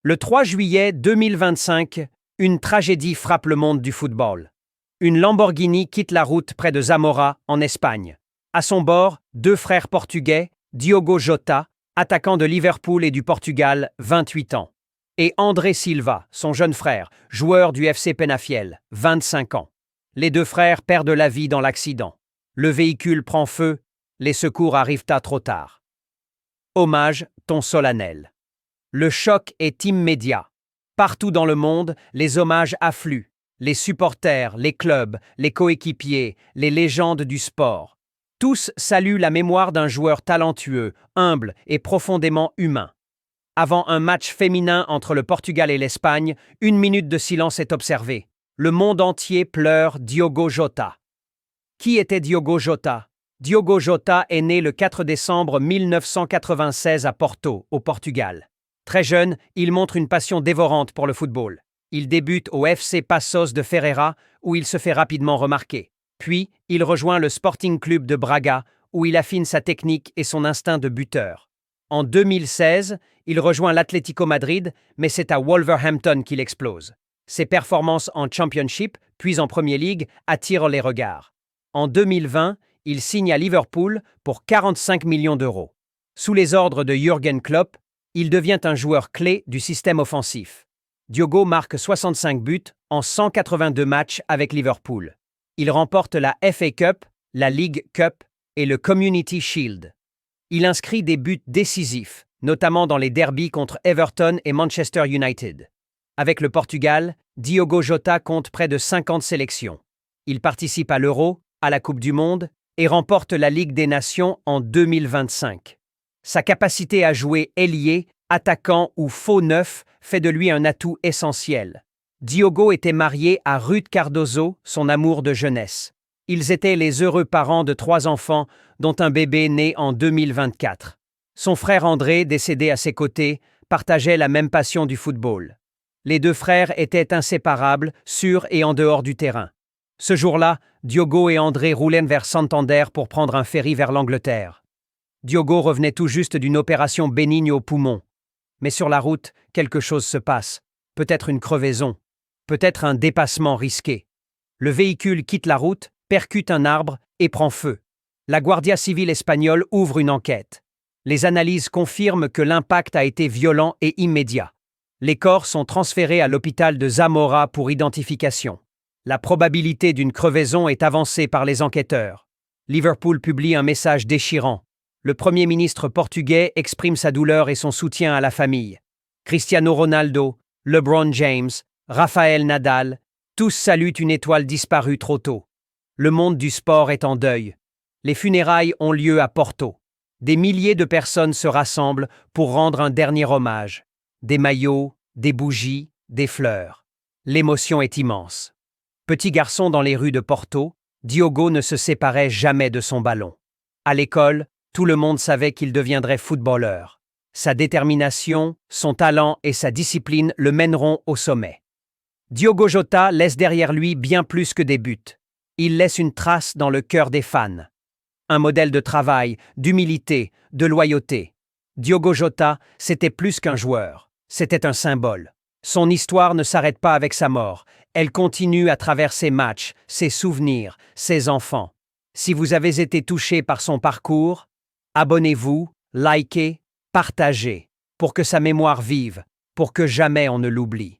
Le 3 juillet 2025, une tragédie frappe le monde du football. Une Lamborghini quitte la route près de Zamora, en Espagne. À son bord, deux frères portugais, Diogo Jota, attaquant de Liverpool et du Portugal, 28 ans, et André Silva, son jeune frère, joueur du FC Penafiel, 25 ans. Les deux frères perdent la vie dans l'accident. Le véhicule prend feu, les secours arrivent trop tard. Hommage, ton solennel. Le choc est immédiat. Partout dans le monde, les hommages affluent. Les supporters, les clubs, les coéquipiers, les légendes du sport. Tous saluent la mémoire d'un joueur talentueux, humble et profondément humain. Avant un match féminin entre le Portugal et l'Espagne, 1 minute de silence est observée. Le monde entier pleure Diogo Jota. Qui était Diogo Jota? Diogo Jota est né le 4 décembre 1996 à Porto, au Portugal. Très jeune, il montre une passion dévorante pour le football. Il débute au FC Passos de Ferreira, où il se fait rapidement remarquer. Puis, il rejoint le Sporting Club de Braga, où il affine sa technique et son instinct de buteur. En 2016, il rejoint l'Atlético Madrid, mais c'est à Wolverhampton qu'il explose. Ses performances en Championship, puis en Premier League, attirent les regards. En 2020, il signe à Liverpool pour 45 millions d'euros. Sous les ordres de Jürgen Klopp, il devient un joueur clé du système offensif. Diogo marque 65 buts en 182 matchs avec Liverpool. Il remporte la FA Cup, la League Cup et le Community Shield. Il inscrit des buts décisifs, notamment dans les derbies contre Everton et Manchester United. Avec le Portugal, Diogo Jota compte près de 50 sélections. Il participe à l'Euro, à la Coupe du Monde et remporte la Ligue des Nations en 2025. Sa capacité à jouer ailier, attaquant ou faux neuf fait de lui un atout essentiel. Diogo était marié à Ruth Cardoso, son amour de jeunesse. Ils étaient les heureux parents de 3 enfants, dont un bébé né en 2024. Son frère André, décédé à ses côtés, partageait la même passion du football. Les deux frères étaient inséparables, sur et en dehors du terrain. Ce jour-là, Diogo et André roulaient vers Santander pour prendre un ferry vers l'Angleterre. Diogo revenait tout juste d'une opération bénigne au poumon. Mais sur la route, quelque chose se passe. Peut-être une crevaison. Peut-être un dépassement risqué. Le véhicule quitte la route, percute un arbre et prend feu. La Guardia Civile espagnole ouvre une enquête. Les analyses confirment que l'impact a été violent et immédiat. Les corps sont transférés à l'hôpital de Zamora pour identification. La probabilité d'une crevaison est avancée par les enquêteurs. Liverpool publie un message déchirant. Le Premier ministre portugais exprime sa douleur et son soutien à la famille. Cristiano Ronaldo, LeBron James, Rafael Nadal, tous saluent une étoile disparue trop tôt. Le monde du sport est en deuil. Les funérailles ont lieu à Porto. Des milliers de personnes se rassemblent pour rendre un dernier hommage. Des maillots, des bougies, des fleurs. L'émotion est immense. Petit garçon dans les rues de Porto, Diogo ne se séparait jamais de son ballon. À l'école, tout le monde savait qu'il deviendrait footballeur. Sa détermination, son talent et sa discipline le mèneront au sommet. Diogo Jota laisse derrière lui bien plus que des buts. Il laisse une trace dans le cœur des fans. Un modèle de travail, d'humilité, de loyauté. Diogo Jota, c'était plus qu'un joueur. C'était un symbole. Son histoire ne s'arrête pas avec sa mort. Elle continue à travers ses matchs, ses souvenirs, ses enfants. Si vous avez été touché par son parcours, abonnez-vous, likez, partagez, pour que sa mémoire vive, pour que jamais on ne l'oublie.